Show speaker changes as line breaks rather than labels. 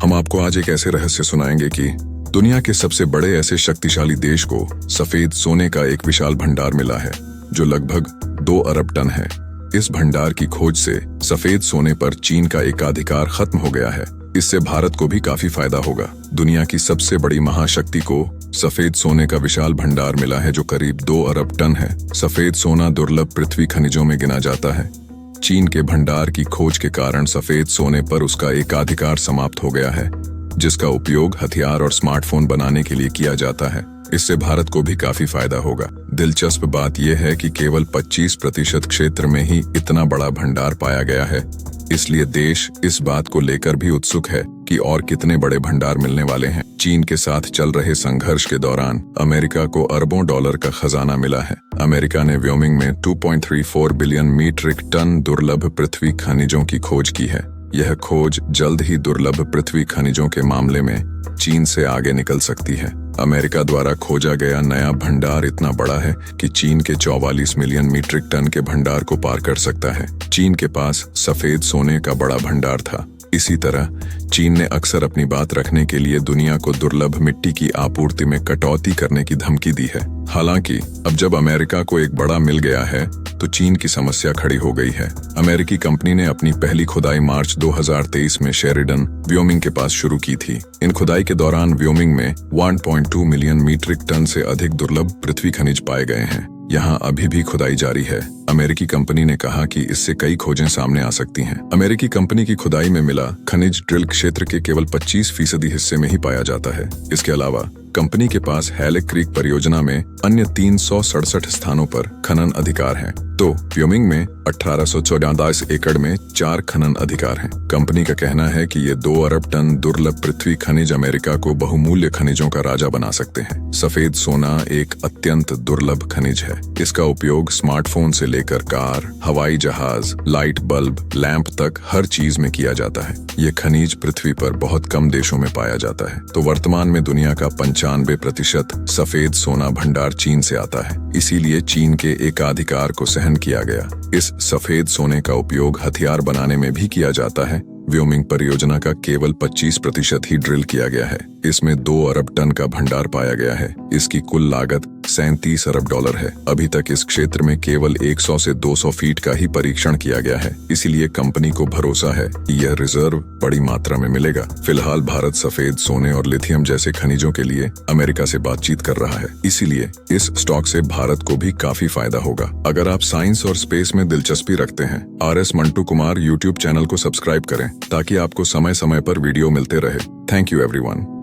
हम आपको आज एक ऐसे रहस्य सुनाएंगे कि दुनिया के सबसे बड़े ऐसे शक्तिशाली देश को सफेद सोने का एक विशाल भंडार मिला है जो लगभग 2 अरब टन है। इस भंडार की खोज से सफेद सोने पर चीन का एकाधिकार खत्म हो गया है। इससे भारत को भी काफी फायदा होगा। दुनिया की सबसे बड़ी महाशक्ति को सफेद सोने का विशाल भंडार मिला है जो करीब 2 अरब टन है। सफेद सोना दुर्लभ पृथ्वी खनिजों में गिना जाता है। चीन के भंडार की खोज के कारण सफेद सोने पर उसका एकाधिकार समाप्त हो गया है, जिसका उपयोग हथियार और स्मार्टफोन बनाने के लिए किया जाता है। इससे भारत को भी काफी फायदा होगा। दिलचस्प बात यह है कि केवल 25% क्षेत्र में ही इतना बड़ा भंडार पाया गया है। इसलिए देश इस बात को लेकर भी उत्सुक है कि और कितने बड़े भंडार मिलने वाले हैं। चीन के साथ चल रहे संघर्ष के दौरान अमेरिका को अरबों डॉलर का खजाना मिला है। अमेरिका ने व्योमिंग में 2.34 बिलियन मीट्रिक टन दुर्लभ पृथ्वी खनिजों की खोज की है। यह खोज जल्द ही दुर्लभ पृथ्वी खनिजों के मामले में चीन से आगे निकल सकती है। अमेरिका द्वारा खोजा गया नया भंडार इतना बड़ा है कि चीन के 44 मिलियन मीट्रिक टन के भंडार को पार कर सकता है। चीन के पास सफेद सोने का बड़ा भंडार था। इसी तरह चीन ने अक्सर अपनी बात रखने के लिए दुनिया को दुर्लभ मिट्टी की आपूर्ति में कटौती करने की धमकी दी है। हालांकि अब जब अमेरिका को एक बड़ा मिल गया है तो चीन की समस्या खड़ी हो गई है। अमेरिकी कंपनी ने अपनी पहली खुदाई मार्च 2023 में शेरिडन, व्योमिंग के पास शुरू की थी। इन खुदाई के दौरान व्योमिंग में 1.2 मिलियन मीट्रिक टन से अधिक दुर्लभ पृथ्वी खनिज पाए गए हैं। यहाँ अभी भी खुदाई जारी है। अमेरिकी कंपनी ने कहा कि इससे कई खोजें सामने आ सकती हैं। अमेरिकी कंपनी की खुदाई में मिला खनिज ड्रिल क्षेत्र के केवल 25% हिस्से में ही पाया जाता है। इसके अलावा कंपनी के पास हैलेक क्रीक परियोजना में अन्य 367 स्थानों पर खनन अधिकार हैं। तो व्योमिंग में 1814 एकड़ में 4 खनन अधिकार हैं। कंपनी का कहना है कि ये 2 अरब टन दुर्लभ पृथ्वी खनिज अमेरिका को बहुमूल्य खनिजों का राजा बना सकते हैं। सफेद सोना एक अत्यंत दुर्लभ खनिज है। इसका उपयोग स्मार्टफोन से लेकर कार, हवाई जहाज, लाइट बल्ब, लैंप तक हर चीज में किया जाता है। ये खनिज पृथ्वी पर बहुत कम देशों में पाया जाता है। तो वर्तमान में दुनिया का 95% सफेद सोना भंडार चीन से आता है। इसीलिए चीन के एकाधिकार को सहन किया गया। इस सफेद सोने का उपयोग हथियार बनाने में भी किया जाता है। व्योमिंग परियोजना का केवल 25% ही ड्रिल किया गया है। इसमें 2 अरब टन का भंडार पाया गया है। इसकी कुल लागत 37 अरब डॉलर है। अभी तक इस क्षेत्र में केवल 100 से 200 फीट का ही परीक्षण किया गया है। इसीलिए कंपनी को भरोसा है कि यह रिजर्व बड़ी मात्रा में मिलेगा। फिलहाल भारत सफेद सोने और लिथियम जैसे खनिजों के लिए अमेरिका से बातचीत कर रहा है। इसीलिए इस स्टॉक से भारत को भी काफी फायदा होगा। अगर आप साइंस और स्पेस में दिलचस्पी रखते हैं, RS Mantu Kumar YouTube channel को सब्सक्राइब करें ताकि आपको समय समय पर वीडियो मिलते रहे। Thank you everyone.